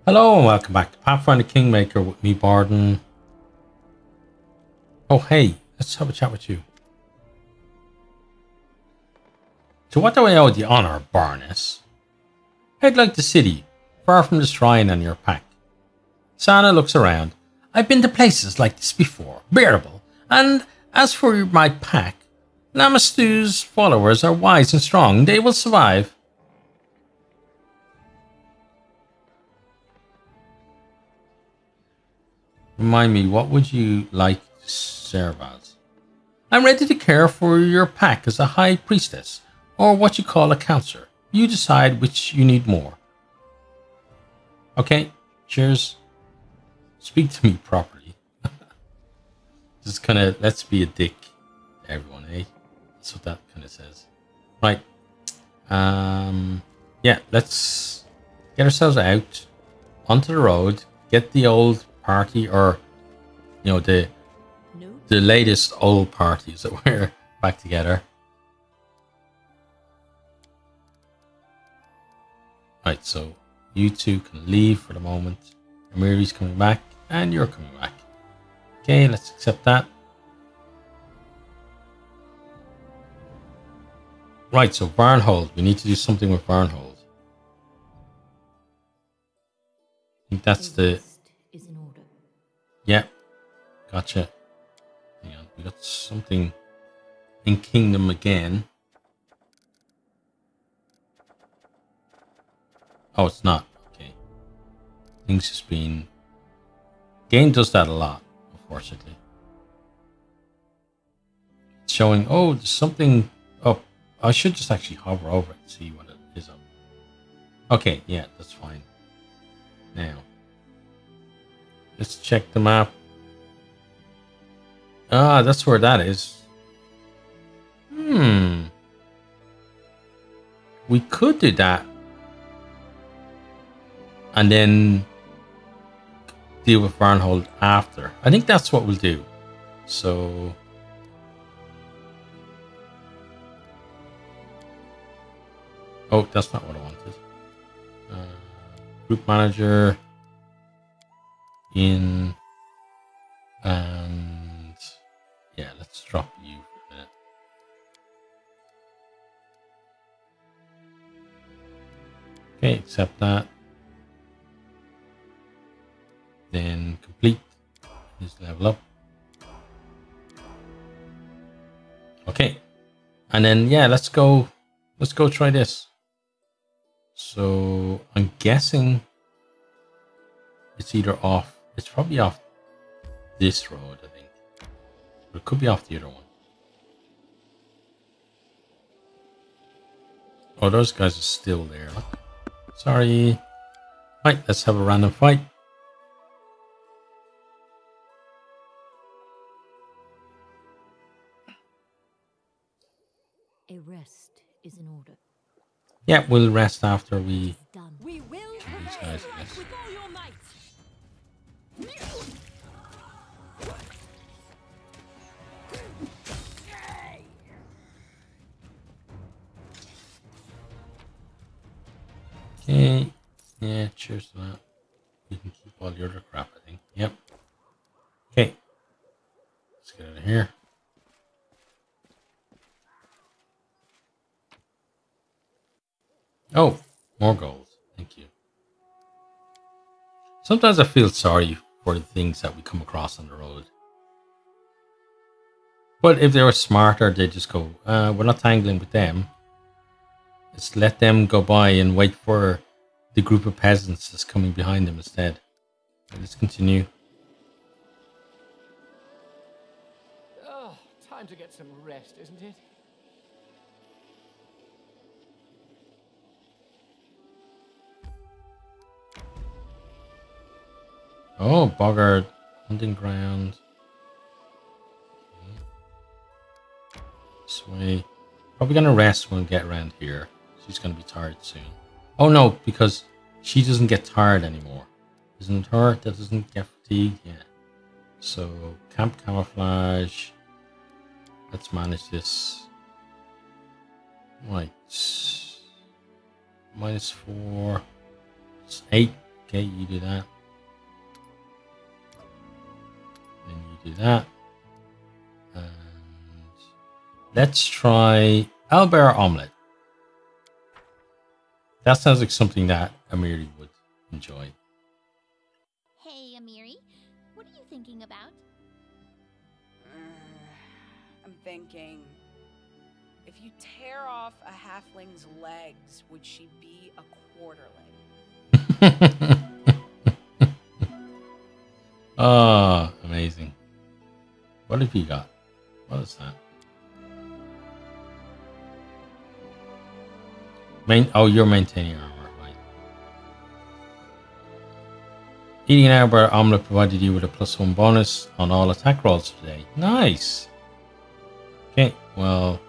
Hello and welcome back to Pathfinder Kingmaker with me, Barden. Oh hey, let's have a chat with you. To what do I owe the honour, Baroness? Head like the city, far from the shrine and your pack. Sana looks around. I've been to places like this before, bearable. And as for my pack, Lamastu's followers are wise and strong. They will survive. Remind me, what would you like to serve as? I'm ready to care for your pack as a high priestess, or what you call a counselor. You decide which you need more. Okay, cheers. Speak to me properly. Just kind of, let's be a dick to everyone, eh? That's what that kind of says. Right. Yeah, let's get ourselves out onto the road, get the old party, or you know, the latest old parties that we're back together. Right, so you two can leave for the moment. Amiri's coming back and you're coming back. Okay, let's accept that. Right, so Barnhold, we need to do something with Barnhold. I think that's the... Yeah, gotcha. Hang on, we got something in Kingdom again. Oh, it's not. Okay. Things just been... Game does that a lot, unfortunately. It's showing, oh, there's something up. I should just actually hover over it and see what it is up. Okay, yeah, that's fine. Now, let's check the map. Ah, that's where that is. We could do that. And then deal with Barnhold after. I think that's what we'll do. So... Oh, that's not what I wanted. Group manager... in... and... yeah, let's drop you for a minute. Okay, accept that. Then complete his level up. Okay, and then yeah, let's go try this. So I'm guessing it's either off, it's probably off this road, I think, but it could be off the other one. Oh, those guys are still there. Sorry. Right, let's have a random fight. A rest is in order. Yeah, we'll rest after we We will kill these guys, I guess. with all your might. Okay. Yeah, cheers to that. You can keep all the other crap, I think. Yep. Okay. Let's get out of here. Oh, more gold. Thank you. Sometimes I feel sorry for the things that we come across on the road. But if they were smarter, they'd just go, we're not tangling with them. Let's let them go by and wait for the group of peasants that's coming behind them instead. Let's continue. Oh, time to get some rest, isn't it? Oh, Boggart. Hunting ground. Okay. This way. Probably gonna rest when we get around here. She's gonna be tired soon. Oh no, because she doesn't get tired anymore. Isn't it her that doesn't get fatigued? Yeah. So, camp camouflage. Let's manage this. Right. -4. It's 8. Okay, you do that. Then you do that. And let's try owlbear omelette. That sounds like something that Amiri would enjoy. Hey, Amiri, what are you thinking about? I'm thinking, if you tear off a halfling's legs, would she be a quarterling? Oh, amazing. What have you got? What is that? Oh, you're maintaining armor, right? Eating an owlbear omelette provided you with a +1 bonus on all attack rolls today. Nice. Okay, well,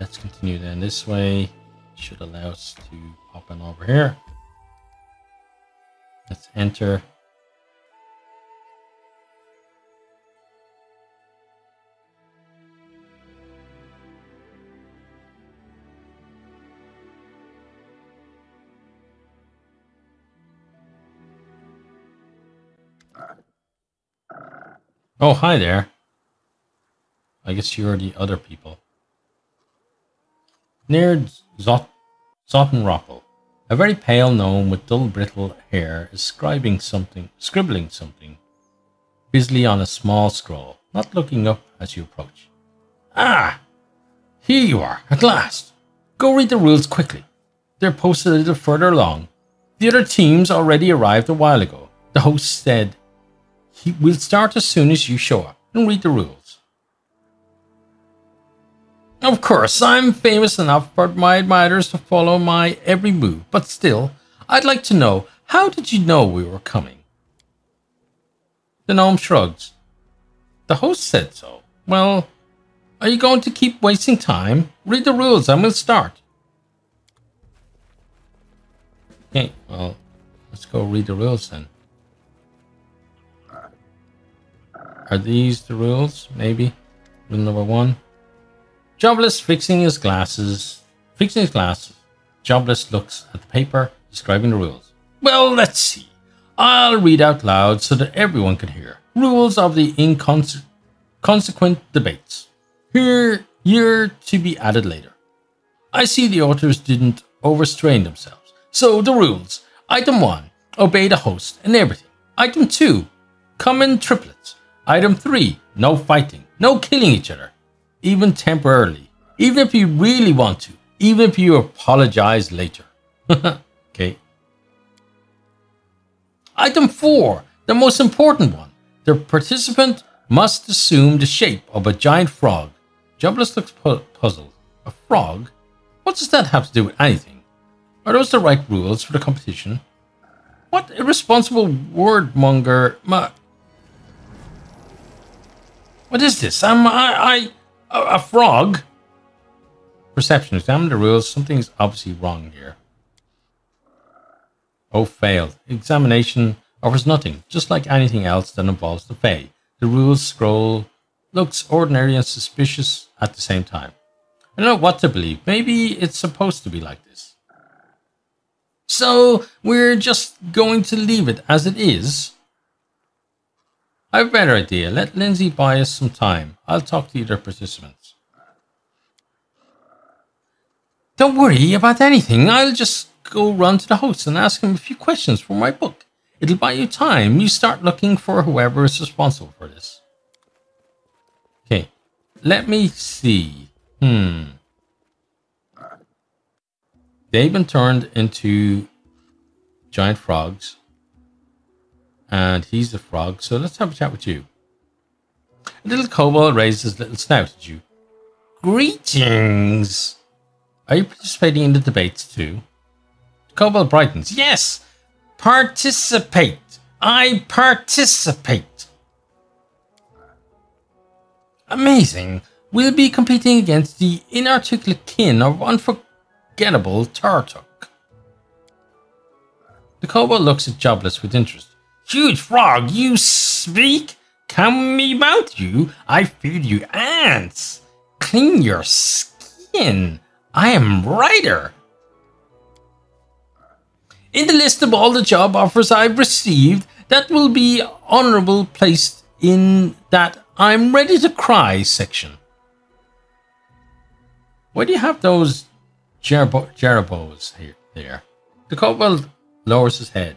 let's continue then this way. Should allow us to pop in over here. Let's enter. Oh, hi there. I guess you're the other people. Near Zottenroppel, a very pale gnome with dull brittle hair is scribbling something busily on a small scroll, not looking up as you approach. Ah! Here you are, at last. Go read the rules quickly. They're posted a little further along. The other teams already arrived a while ago. The host said, we'll start as soon as you show up and read the rules. Of course, I'm famous enough for my admirers to follow my every move, but still, I'd like to know, how did you know we were coming? The gnome shrugs. The host said so. Well, are you going to keep wasting time? Read the rules and we'll start. Okay, well, let's go read the rules then. Are these the rules? Maybe. Rule number 1. Jobless fixing his glasses. Jobless looks at the paper describing the rules. Well, let's see. I'll read out loud so that everyone can hear. Rules of the Inconsequent debates. Here, to be added later. I see the authors didn't overstrain themselves. So the rules. Item 1. Obey the host and everything. Item 2. Come in triplets. Item 3, no fighting, no killing each other, even temporarily, even if you really want to, even if you apologize later. Okay. Item 4, the most important one. The participant must assume the shape of a giant frog. Jobless looks puzzled. A frog? What does that have to do with anything? Are those the right rules for the competition? What irresponsible wordmonger... What is this? A frog? Perception. Examine the rules. Something's obviously wrong here. Oh, failed. Examination offers nothing, just like anything else that involves the Fae. The rules scroll looks ordinary and suspicious at the same time. I don't know what to believe. Maybe it's supposed to be like this. So, we're just going to leave it as it is? I have a better idea. Let Lindsay buy us some time. I'll talk to the other participants. Don't worry about anything. I'll just go run to the host and ask him a few questions for my book. It'll buy you time. You start looking for whoever is responsible for this. Okay. Let me see. They've been turned into giant frogs. And he's the frog, so let's have a chat with you. A little kobold raised his little snout at you. Greetings! Are you participating in the debates too? The kobold brightens. Yes! Participate! I participate! Amazing! We'll be competing against the inarticulate kin of unforgettable Tartuk. The kobold looks at Jobless with interest. Huge frog, you speak? Tell me about you. I feed you ants. Clean your skin. I am writer. In the list of all the job offers I've received, that will be honorable placed in that I'm ready to cry section. Why do you have those jerboas here? There. The kobold lowers his head.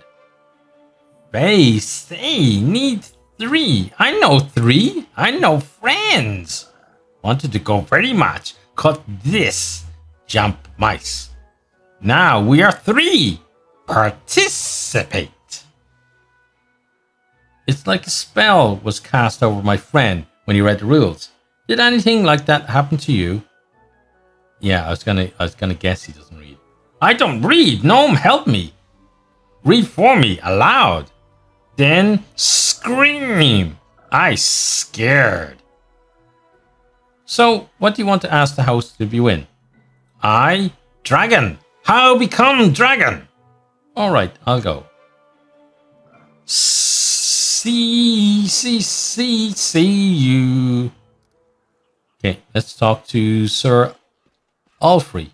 They say need 3. I know 3. I know friends. Wanted to go very much. Cut this. Jump mice. Now we are 3. Participate. It's like a spell was cast over my friend when he read the rules. Did anything like that happen to you? Yeah, I was gonna guess he doesn't read. I don't read. Gnome, help me. Read for me aloud. Then scream. I scared. So, what do you want to ask the host if you win? I, dragon. How become dragon? All right, I'll go. See you. Okay, let's talk to Sir Alfrey.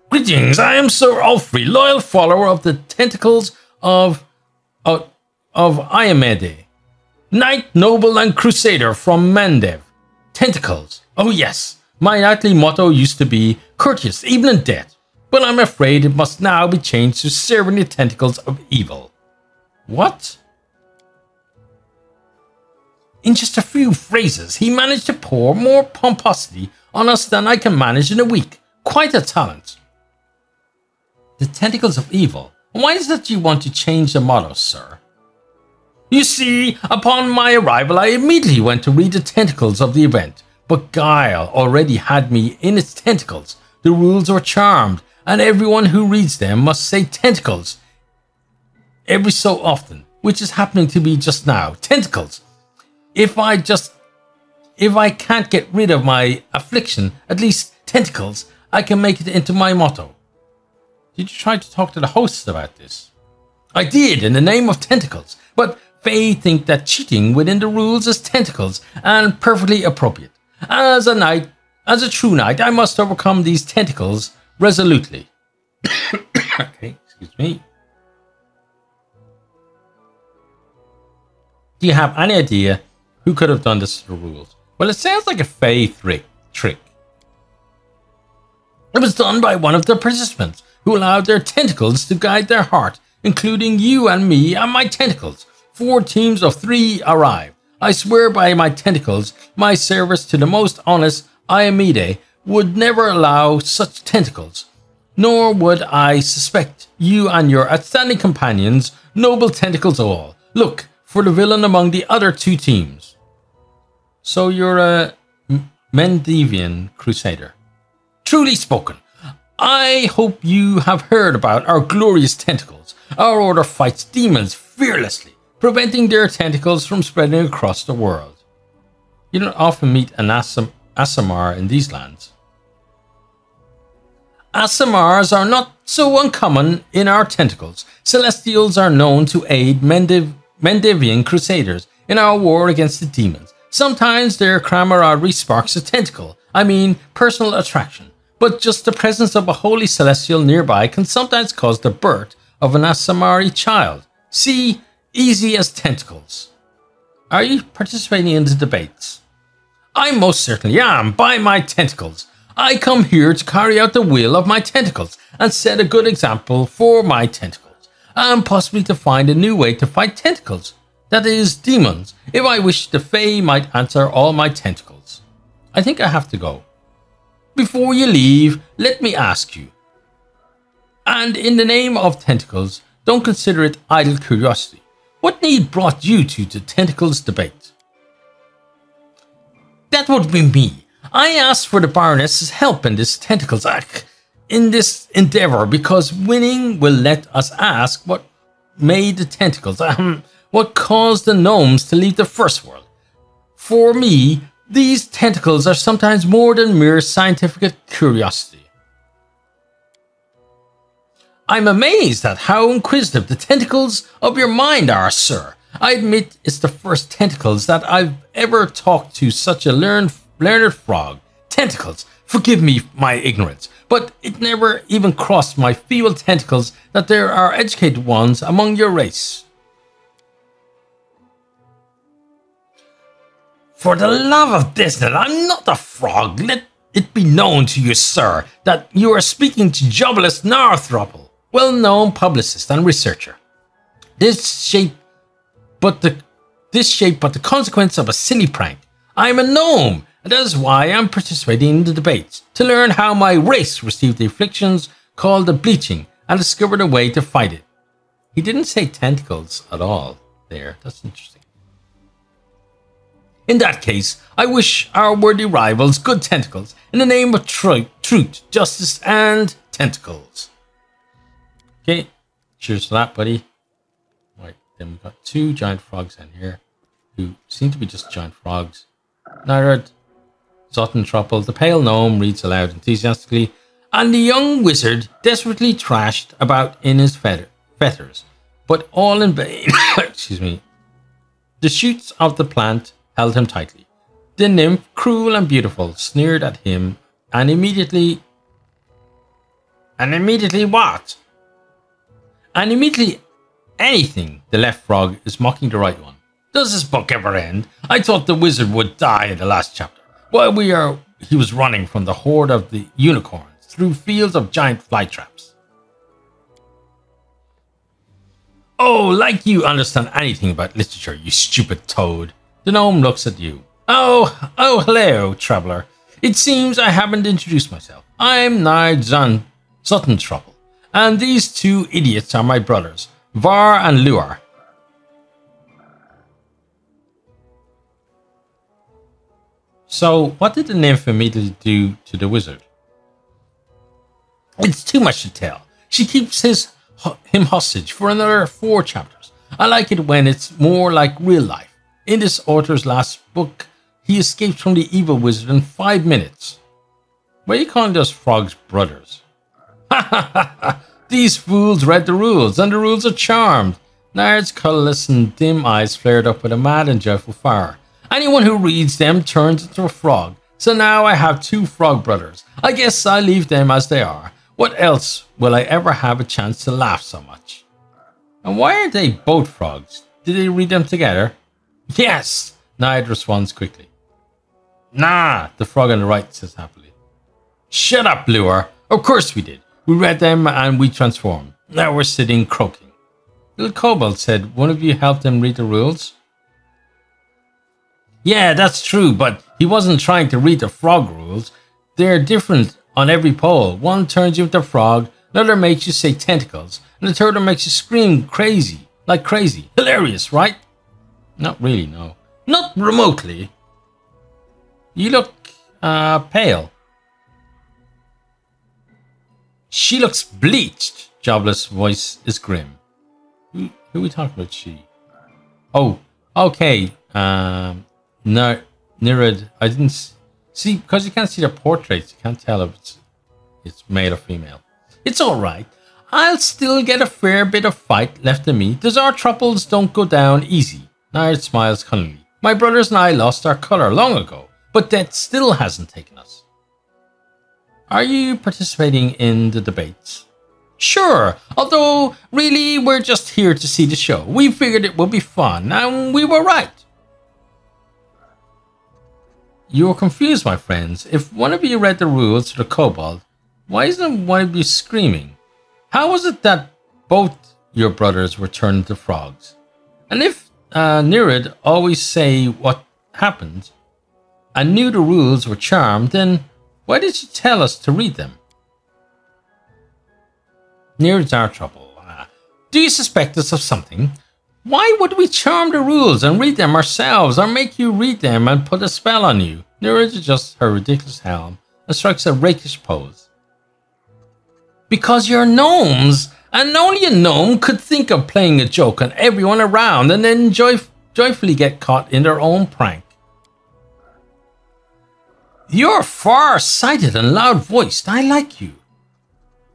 Greetings, I am Sir Alfrey, loyal follower of the tentacles of Iamede, knight, noble, and crusader from Mendev. Tentacles. Oh yes, my knightly motto used to be courteous even in death, but I'm afraid it must now be changed to serving the tentacles of evil. What? In just a few phrases, he managed to pour more pomposity on us than I can manage in a week. Quite a talent. The tentacles of evil. Why is it that you want to change the motto, sir? You see, upon my arrival, I immediately went to read the tentacles of the event, but Guile already had me in its tentacles. The rules were charmed, and everyone who reads them must say tentacles every so often, which is happening to me just now. Tentacles. If I can't get rid of my affliction, at least tentacles, I can make it into my motto. Did you try to talk to the hosts about this? I did, in the name of tentacles, but they think that cheating within the rules is tentacles and perfectly appropriate. As a knight, as a true knight, I must overcome these tentacles resolutely. Okay, excuse me. Do you have any idea who could have done this to the rules? Well, it sounds like a fey trick. It was done by one of the participants who allowed their tentacles to guide their heart, including you and me and my tentacles. 4 teams of 3 arrived. I swear by my tentacles, my service to the most honest Iamede would never allow such tentacles, nor would I suspect you and your outstanding companions, noble tentacles all. Look for the villain among the other 2 teams. So you're a Mendevian crusader. Truly spoken. I hope you have heard about our glorious tentacles. Our order fights demons fearlessly, preventing their tentacles from spreading across the world. You don't often meet an Aasimar in these lands. Aasimars are not so uncommon in our tentacles. Celestials are known to aid Mendevian crusaders in our war against the demons. Sometimes their camaraderie sparks a tentacle, personal attraction. But just the presence of a holy celestial nearby can sometimes cause the birth of an Aasimari child. See, easy as tentacles. Are you participating in the debates? I most certainly am, by my tentacles. I come here to carry out the will of my tentacles and set a good example for my tentacles, and possibly to find a new way to fight tentacles, that is, demons. If I wish, the Fae might answer all my tentacles. I think I have to go. Before you leave, let me ask you, and in the name of tentacles, don't consider it idle curiosity, what need brought you to the tentacles debate? That would be me. I asked for the Baroness's help in this tentacles act, in this endeavor, because winning will let us ask what made the tentacles, what caused the gnomes to leave the first world. For me, these tentacles are sometimes more than mere scientific curiosity. I'm amazed at how inquisitive the tentacles of your mind are, sir. I admit it's the first tentacles that I've ever talked to such a learned frog. Tentacles, Forgive me my ignorance, but it never even crossed my feeble tentacles that there are educated ones among your race. For the love of Disney, I'm not a frog. Let it be known to you, sir, that you are speaking to Jobless Narthropple, well-known publicist and researcher. This shape but the consequence of a silly prank. I am a gnome, and that is why I am participating in the debates, to learn how my race received the afflictions called the bleaching and discovered a way to fight it. He didn't say tentacles at all there. That's interesting. In that case, I wish our worthy rivals good tentacles in the name of truth, justice, and tentacles. Okay, cheers to that, buddy. Right, then we've got two giant frogs in here who seem to be just giant frogs. Narrad, Zotentroppel, the pale gnome reads aloud enthusiastically, and the young wizard desperately thrashed about in his fetters, but all in vain. Excuse me. The shoots of the plant held him tightly. The nymph, cruel and beautiful, sneered at him, and immediately what? And immediately anything. The left frog is mocking the right one. Does this book ever end? I thought the wizard would die in the last chapter, while he was running from the horde of the unicorns through fields of giant fly traps. Oh, like you understand anything about literature, you stupid toad. The gnome looks at you. Oh, hello, traveler. It seems I haven't introduced myself. I'm Zotentroppel, and these two idiots are my brothers, Var and Luar. So, what did the nymph immediately do to the wizard? It's too much to tell. She keeps him hostage for another 4 chapters. I like it when it's more like real life. In this author's last book, he escaped from the evil wizard in 5 minutes. Why are you calling those frogs brothers? Ha ha ha ha! These fools read the rules, and the rules are charmed. Nard's colourless and dim eyes flared up with a mad and joyful fire. Anyone who reads them turns into a frog. So now I have 2 frog brothers. I guess I'll leave them as they are. What else will I ever have a chance to laugh so much? And why aren't they both frogs? Did they read them together? Yes! Nard responds quickly. Nah, the frog on the right says happily. Shut up, Luar. Of course we did. We read them and we transformed. Now we're sitting croaking. Little Kobold said one of you helped him read the rules. Yeah, that's true, but he wasn't trying to read the frog rules. They're different on every pole. One turns you into a frog, another makes you say tentacles, and the third one makes you scream crazy, like crazy. Hilarious, right? Not really, no. Not remotely. You look, pale. She looks bleached. Jobless' voice is grim. Who are we talking about, she? Oh, okay. Nirad, I didn't see, because you can't see the portraits, you can't tell if it's male or female. It's alright. I'll still get a fair bit of fight left in me. Our troubles don't go down easy. Nard smiles cunningly. My brothers and I lost our colour long ago, but death still hasn't taken us. Are you participating in the debates? Sure, although really we're just here to see the show. We figured it would be fun, and we were right. You're confused, my friends. If one of you read the rules to the kobold, why isn't one of you screaming? How was it that both your brothers were turned into frogs? And if Nirad always say what happened and knew the rules were charmed, then why did you tell us to read them? Nirad's our trouble. Do you suspect us of something? Why would we charm the rules and read them ourselves, or make you read them and put a spell on you? Nirad adjusts her ridiculous helm and strikes a rakish pose. Because you're gnomes, and only a gnome could think of playing a joke on everyone around and then joyfully get caught in their own prank. You're far-sighted and loud-voiced. I like you.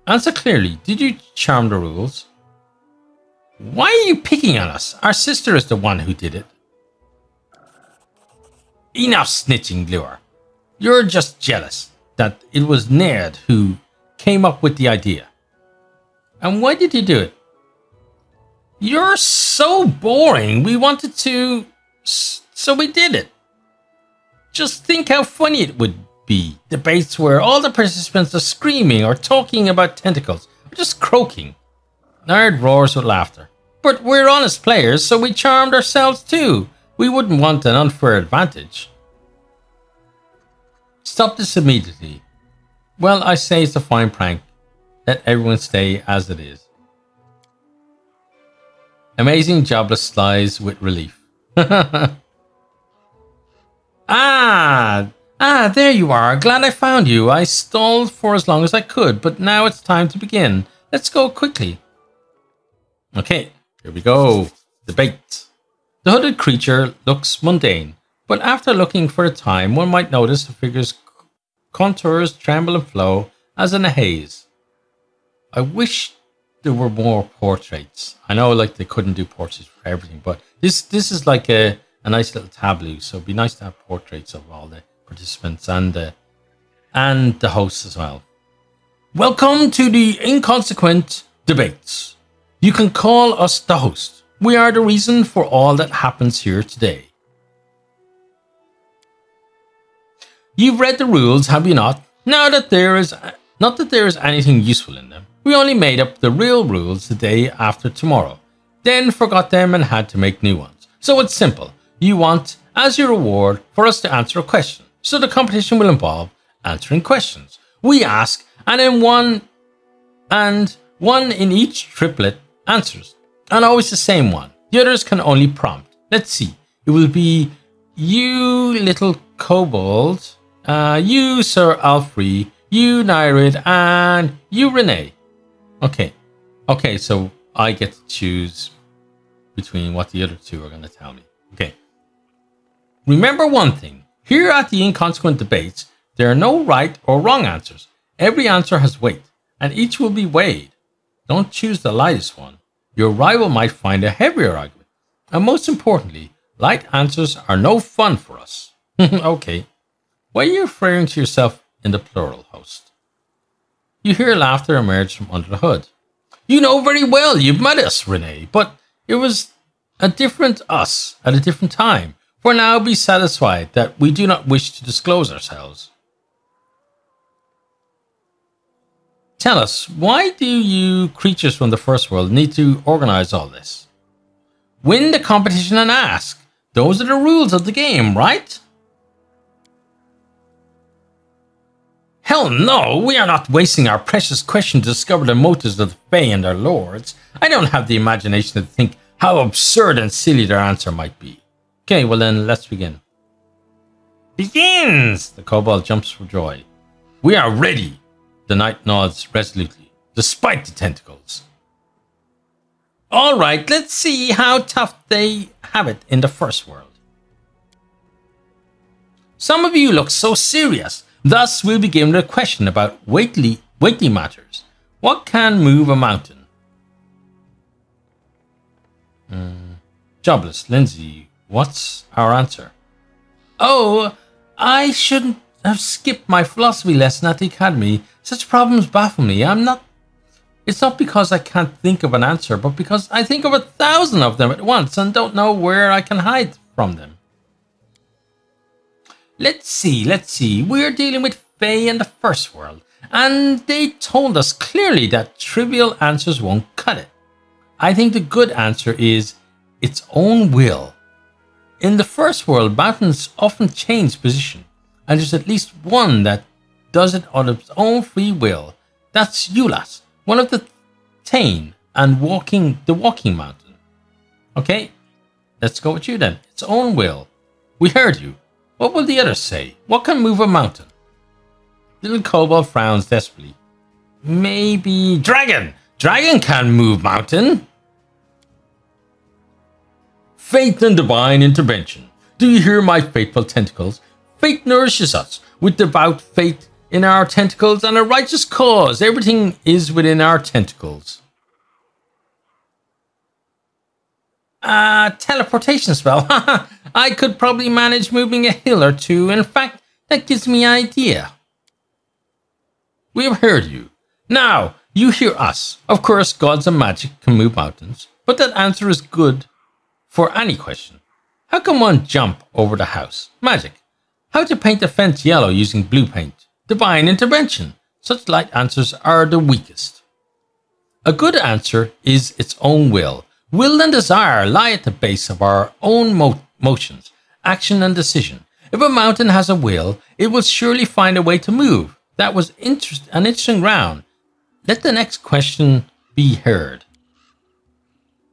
Answer clearly. Did you charm the rules? Why are you picking on us? Our sister is the one who did it. Enough snitching, Lure. You're just jealous. that it was Ned who came up with the idea. And why did he do it? You're so boring. We wanted to, so we did it. Just think how funny it would be. Debates where all the participants are screaming or talking about tentacles, or just croaking. Nerd roars with laughter. But we're honest players, so we charmed ourselves too. We wouldn't want an unfair advantage. Stop this immediately. Well, I say it's a fine prank. Let everyone stay as it is. Amazing Jobless slides with relief. There you are. Glad I found you. I stalled for as long as I could, but now it's time to begin. Let's go quickly. Okay, here we go. Debate. The hooded creature looks mundane, but after looking for a time, one might notice the figure's contours tremble and flow as in a haze. I wish there were more portraits. I know like they couldn't do portraits for everything, but this is like a nice little tableau, so it'd be nice to have portraits of all the participants and the hosts as well. Welcome to the Inconsequent debates. You can call us the host. We are the reason for all that happens here today. You've read the rules, have you not? Not that there is anything useful in them. We only made up the real rules the day after tomorrow, then forgot them and had to make new ones. So it's simple. You want, as your reward, for us to answer a question. So the competition will involve answering questions. We ask, and then one in each triplet answers, and always the same one. The others can only prompt. Let's see. It will be you, little kobold, you, Sir Alfrey, you, Nyrid, and you, Renee. Okay, so I get to choose between what the other two are going to tell me. Okay. Remember one thing. Here at the Inconsequent debates, there are no right or wrong answers. Every answer has weight, and each will be weighed. Don't choose the lightest one. Your rival might find a heavier argument. And most importantly, light answers are no fun for us. Okay. Why are you referring to yourself in the plural, host? You hear laughter emerge from under the hood. You know very well you've met us, Renee, but it was a different us at a different time. For now, be satisfied that we do not wish to disclose ourselves. Tell us, why do you creatures from the first world need to organize all this? Win the competition and ask. Those are the rules of the game, right? Hell no, we are not wasting our precious question to discover the motives of the Fae and their lords. I don't have the imagination to think how absurd and silly their answer might be. Okay, well then, let's begin. Begins! The kobold jumps for joy. We are ready! The knight nods resolutely, despite the tentacles. Alright, let's see how tough they have it in the first world. Some of you look so serious. Thus, we'll begin with a question about weighty matters. What can move a mountain? Jobless, Lindsay, what's our answer? Oh, I shouldn't have skipped my philosophy lesson at the academy. Such problems baffle me. It's not because I can't think of an answer, but because I think of 1,000 of them at once and don't know where I can hide from them. Let's see. We're dealing with Fae in the first world, and they told us clearly that trivial answers won't cut it. I think the good answer is its own will. In the first world, mountains often change position, and there's at least one that does it on its own free will. That's Ulas, one of the Tain and the walking mountain. Okay, let's go with you then. Its own will. We heard you. What will the others say? What can move a mountain? Little kobold frowns desperately. Maybe dragon. Dragon can move mountain. Faith and divine intervention. Do you hear my faithful tentacles? Fate nourishes us with devout faith in our tentacles and a righteous cause. Everything is within our tentacles. Teleportation spell. I could probably manage moving a hill or two. In fact, that gives me an idea. We have heard you. Now, you hear us. Of course, gods and magic can move mountains, but that answer is good for any question. How can one jump over the house? Magic. How to paint a fence yellow using blue paint? Divine intervention. Such light answers are the weakest. A good answer is its own will. Will and desire lie at the base of our own motions, action and decision. If a mountain has a will, it will surely find a way to move. That was an interesting round. Let the next question be heard.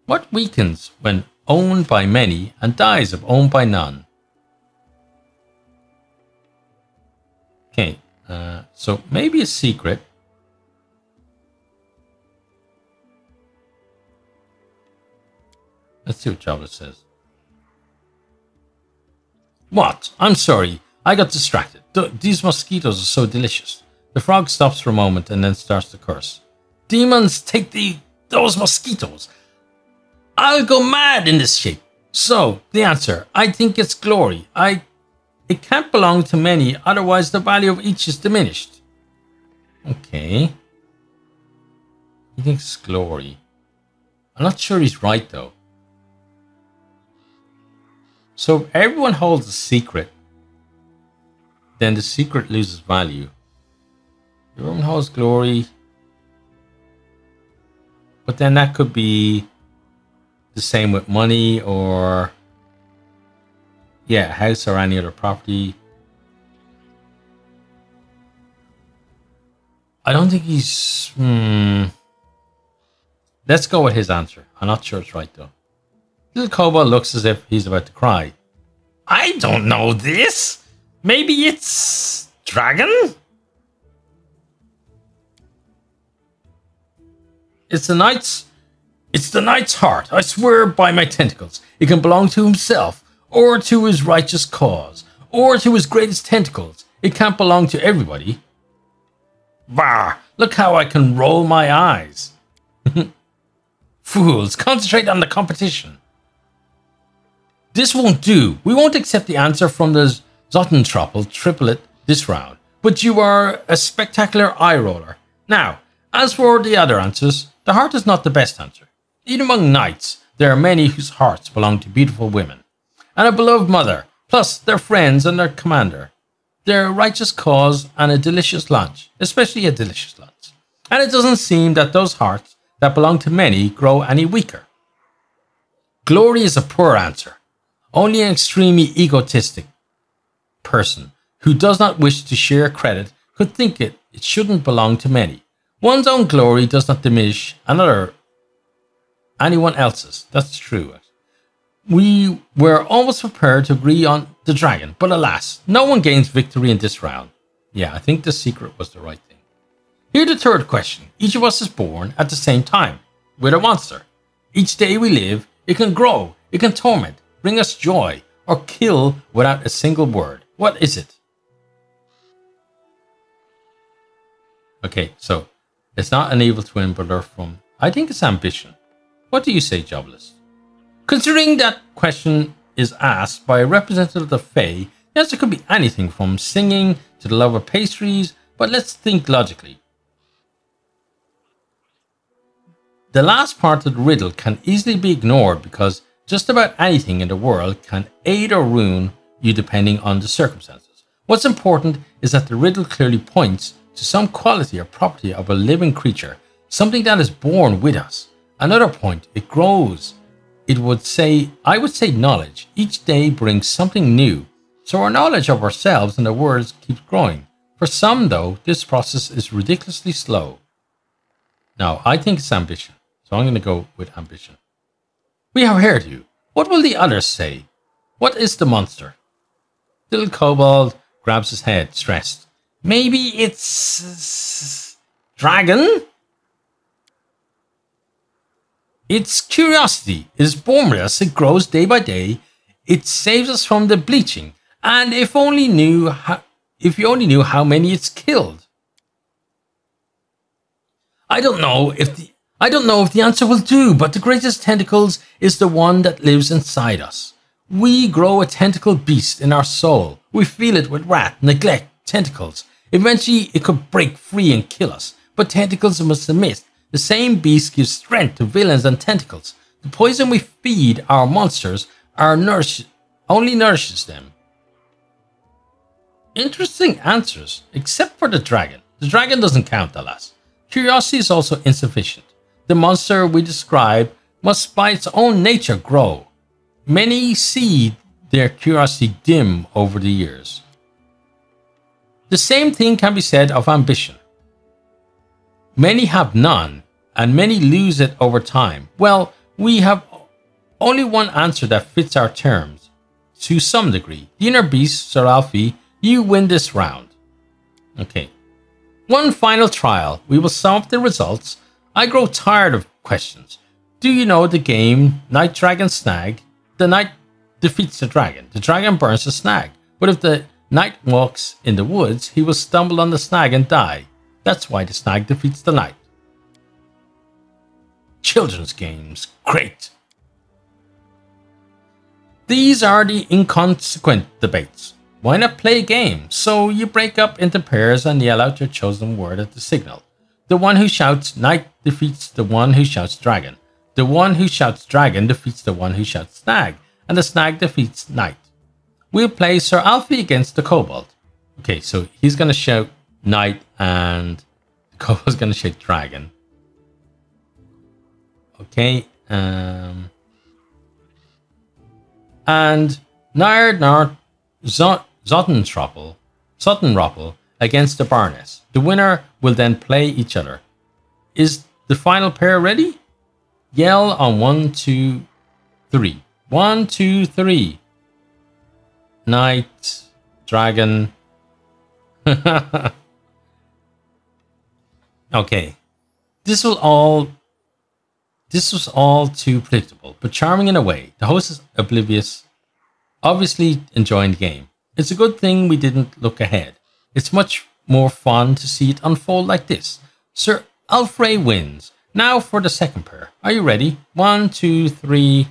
What weakens when owned by many and dies if owned by none? Okay, so maybe a secret. Let's see what Jobless says. What? I'm sorry. I got distracted. These mosquitoes are so delicious. The frog stops for a moment and then starts to curse. Demons, take those mosquitoes. I'll go mad in this shape. So, the answer. I think it's glory. It can't belong to many, otherwise the value of each is diminished. Okay. He thinks it's glory. I'm not sure he's right though. So if everyone holds a secret, then the secret loses value. Everyone holds glory. But then that could be the same with money or, yeah, house or any other property. I don't think he's... Let's go with his answer. I'm not sure it's right though. Little Kobold looks as if he's about to cry. I don't know this. Maybe it's dragon? It's the knight's heart. I swear by my tentacles. It can belong to himself, or to his righteous cause, or to his greatest tentacles. It can't belong to everybody. Bah! Look how I can roll my eyes. Fools, concentrate on the competition. This won't do. We won't accept the answer from the Zotentroppel triplet this round. But you are a spectacular eye roller. Now, as for the other answers, the heart is not the best answer. Even among knights, there are many whose hearts belong to beautiful women. And a beloved mother, plus their friends and their commander. Their righteous cause and a delicious lunch, especially a delicious lunch. And it doesn't seem that those hearts that belong to many grow any weaker. Glory is a poor answer. Only an extremely egotistic person who does not wish to share credit could think it shouldn't belong to many. One's own glory does not diminish anyone else's. That's true. We were almost prepared to agree on the dragon, but alas, no one gains victory in this round. Yeah, I think the secret was the right thing. Here's the third question. Each of us is born at the same time with a monster. Each day we live, it can grow, it can torment, bring us joy, or kill without a single word. What is it? Okay, so it's not an evil twin, but they're from... I think it's ambition. What do you say, Jobless? Considering that question is asked by a representative of the Fae, the answer could be anything from singing to the love of pastries, but let's think logically. The last part of the riddle can easily be ignored because just about anything in the world can aid or ruin you depending on the circumstances. What's important is that the riddle clearly points to some quality or property of a living creature, something that is born with us. Another point, it grows. I would say knowledge. Each day brings something new, so our knowledge of ourselves and the world keeps growing. For some, though, this process is ridiculously slow. Now, I think it's ambition, so I'm going to go with ambition. We have heard you. What will the others say? What is the monster? Little Kobold grabs his head, stressed. Maybe it's... dragon? It's curiosity. It is born with us. It grows day by day. It saves us from the bleaching. And if you only knew how many it's killed. I don't know if the answer will do, but the greatest tentacles is the one that lives inside us. We grow a tentacle beast in our soul. We feel it with wrath, neglect, tentacles. Eventually, it could break free and kill us. But tentacles must admit, the same beast gives strength to villains and tentacles. The poison we feed our monsters only nourishes them. Interesting answers, except for the dragon. The dragon doesn't count, alas. Curiosity is also insufficient. The monster we describe must by its own nature grow. Many see their curiosity dim over the years. The same thing can be said of ambition. Many have none, and many lose it over time. Well, we have only one answer that fits our terms, to some degree. The inner beast, Sir Alfie, you win this round. Okay. One final trial. We will sum up the results. I grow tired of questions. Do you know the game Knight Dragon Snag? The knight defeats the dragon burns the snag. But if the knight walks in the woods, he will stumble on the snag and die. That's why the snag defeats the knight. Children's games, great. These are the inconsequent debates. Why not play a game? So you break up into pairs and yell out your chosen word at the signal. The one who shouts knight defeats the one who shouts dragon. The one who shouts dragon defeats the one who shouts snag. And the snag defeats knight. We'll play Sir Alfie against the kobold. Okay, so he's going to shout knight and the kobold's going to shout dragon. Okay, and Nard Zottenroppel against the Baroness. The winner will then play each other. Is the final pair ready? Yell on 1, 2, 3. 1, 2, 3. Knight, dragon. Okay. This was all too predictable, but charming in a way. The host is oblivious, obviously enjoying the game. It's a good thing we didn't look ahead. It's much more fun to see it unfold like this. Sir Alfred wins. Now for the second pair. Are you ready? 1, 2, 3.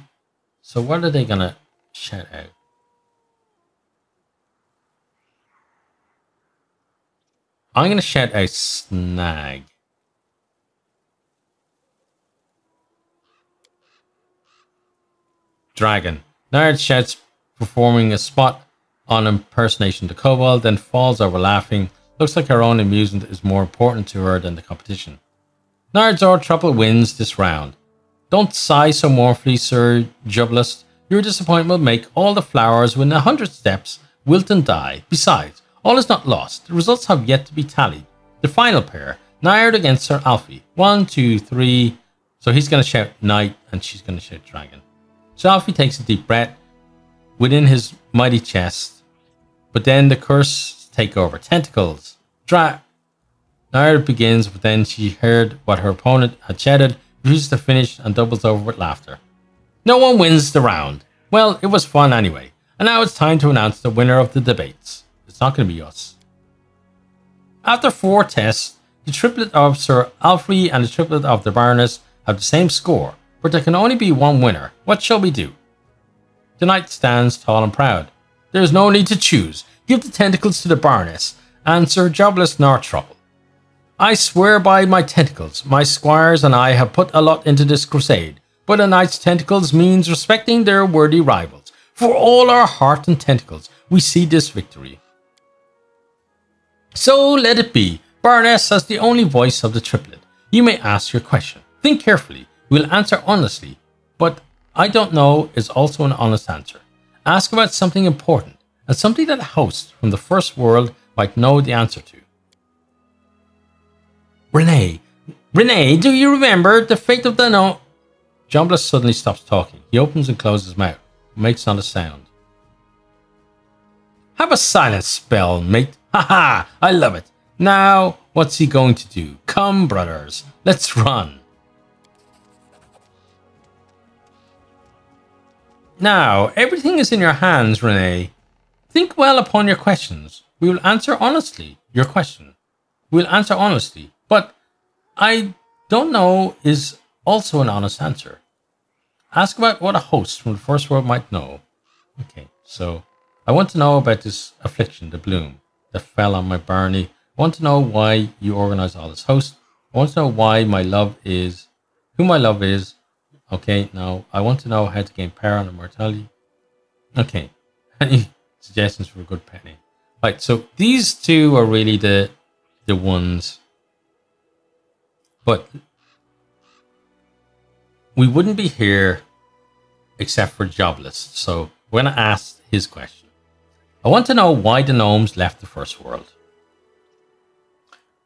So what are they gonna shout out? I'm gonna shout out snag. Dragon. Nard shouts, performing a spot on impersonation to kobold, then falls over laughing. Looks like her own amusement is more important to her than the competition. Nard Zottenroppel wins this round. Don't sigh so mournfully, Sir Jubilist. Your disappointment will make all the flowers within 100 steps wilt and die. Besides, all is not lost. The results have yet to be tallied. The final pair, Nard against Sir Alfie. 1, 2, 3. So he's going to shout knight and she's going to shout dragon. So Alfie takes a deep breath within his mighty chest. But then the curse take over. Tentacles. Nard begins, but then she heard what her opponent had shouted, refuses to finish, and doubles over with laughter. No one wins the round. Well, it was fun anyway. And now it's time to announce the winner of the debates. It's not going to be us. After 4 tests, the triplet of Sir Alfie and the triplet of the Baroness have the same score, but there can only be one winner. What shall we do? The knight stands tall and proud. There is no need to choose. Give the tentacles to the Baroness and Sir Jobless Zottenroppel. I swear by my tentacles, my squires and I have put a lot into this crusade, but a knight's tentacles means respecting their worthy rivals. For all our heart and tentacles, we see this victory. So let it be. Baroness as the only voice of the triplet. You may ask your question. Think carefully. We'll answer honestly, but I don't know is also an honest answer. Ask about something important and something that a host from the first world might know the answer to. Renee, do you remember the fate of the no? Jobless suddenly stops talking. He opens and closes his mouth. Makes not a sound. Have a silence spell, mate. Haha, I love it. Now, what's he going to do? Come, brothers, let's run. Now, everything is in your hands, Renee. Think well upon your questions. We will answer honestly your question. We'll answer honestly, but I don't know is also an honest answer. Ask about what a host from the first world might know. Okay, so I want to know about this affliction, the bloom, that fell on my barony I want to know why you organize all this host. I want to know why my love is, who my love is. Okay, now I want to know how to gain power and immortality. Okay, any suggestions for a good pet name? Right, so these two are really the ones. But we wouldn't be here except for Jobless. So we're going to ask his question. I want to know why the gnomes left the first world.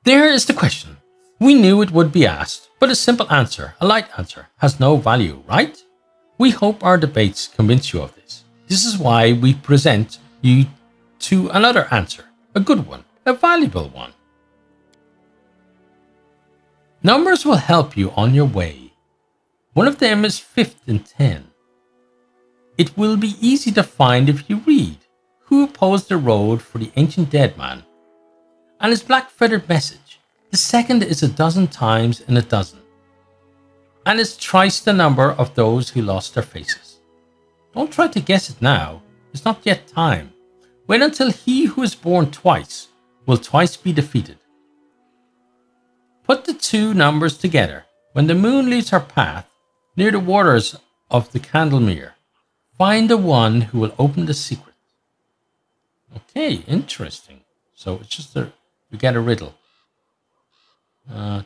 There is the question. We knew it would be asked, but a simple answer, a light answer, has no value, right? We hope our debates convince you of this. This is why we present you to another answer, a good one, a valuable one. Numbers will help you on your way. One of them is 5th and 10. It will be easy to find if you read Who Opposed the Road for the Ancient Dead Man and his black feathered message. The second is 12 times in 12, and is thrice the number of those who lost their faces. Don't try to guess it now, it's not yet time. Wait until he who is born twice will twice be defeated. Put the two numbers together. When the moon leaves her path near the waters of the Candlemere, find the one who will open the secret. Okay, interesting. So it's just we get a riddle.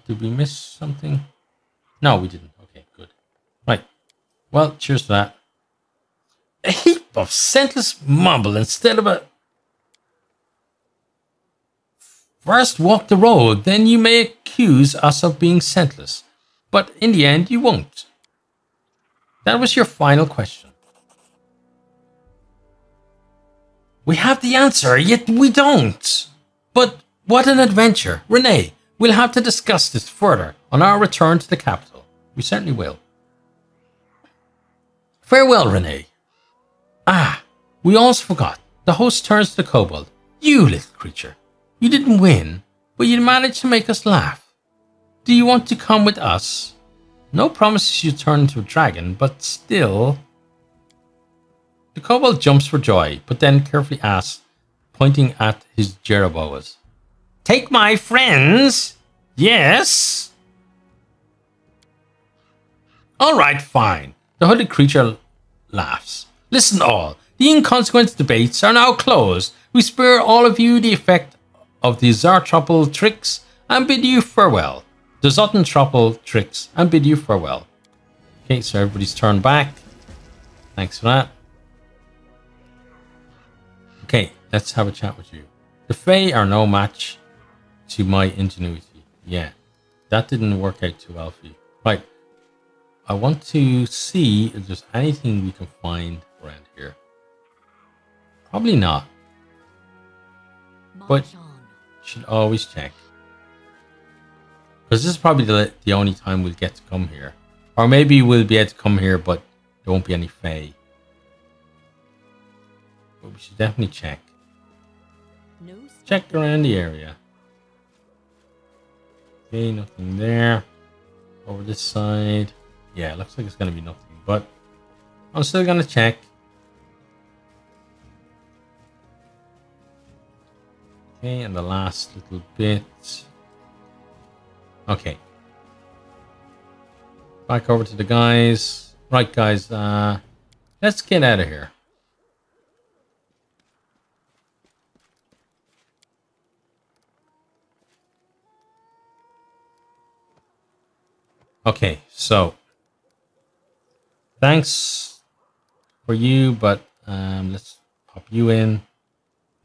Did we miss something? No, we didn't. Okay, good. Right. Well, cheers to that. A heap of senseless mumble instead of a... First walk the road, then you may accuse us of being senseless. But in the end, you won't. That was your final question. We have the answer, yet we don't. But what an adventure. Renee, we'll have to discuss this further on our return to the capital. We certainly will. Farewell, Renee. Ah, we almost forgot. The host turns to the kobold. You little creature. You didn't win, but you managed to make us laugh. Do you want to come with us? No promises you turn into a dragon, but still... The kobold jumps for joy, but then carefully asks, pointing at his Jeroboas. Take my friends? Yes? Alright, fine. The hooded creature laughs. Listen all, the Inconsequent debates are now closed. We spare all of you the effect of the Zartropple tricks and bid you farewell. The Zotentropple tricks and bid you farewell. Okay, so everybody's turned back. Thanks for that. Okay, let's have a chat with you. The Fae are no match to my ingenuity. Yeah, that didn't work out too well for you. Right, I want to see if there's anything we can find around here. Probably not. But you should always check. Because this is probably the only time we'll get to come here. Or maybe we'll be able to come here, but there won't be any Fae. But we should definitely check. Check around the area. Okay, nothing there. Over this side. Yeah, it looks like it's going to be nothing. But I'm still going to check. Okay, and the last little bit. Okay. Back over to the guys. Right, guys. Let's get out of here. Okay, so thanks for you, but let's pop you in.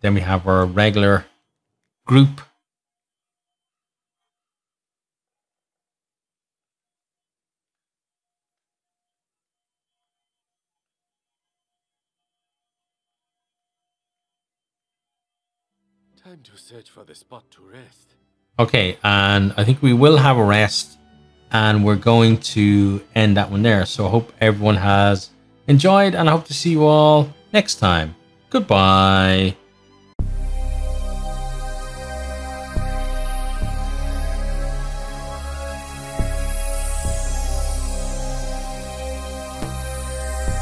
Then we have our regular group. Time to search for the spot to rest. Okay, and I think we will have a rest. And we're going to end that one there. So I hope everyone has enjoyed, and I hope to see you all next time. Goodbye.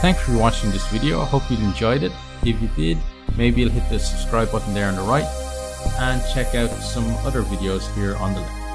Thanks for watching this video. I hope you enjoyed it. If you did, maybe you'll hit the subscribe button there on the right. and check out some other videos here on the left.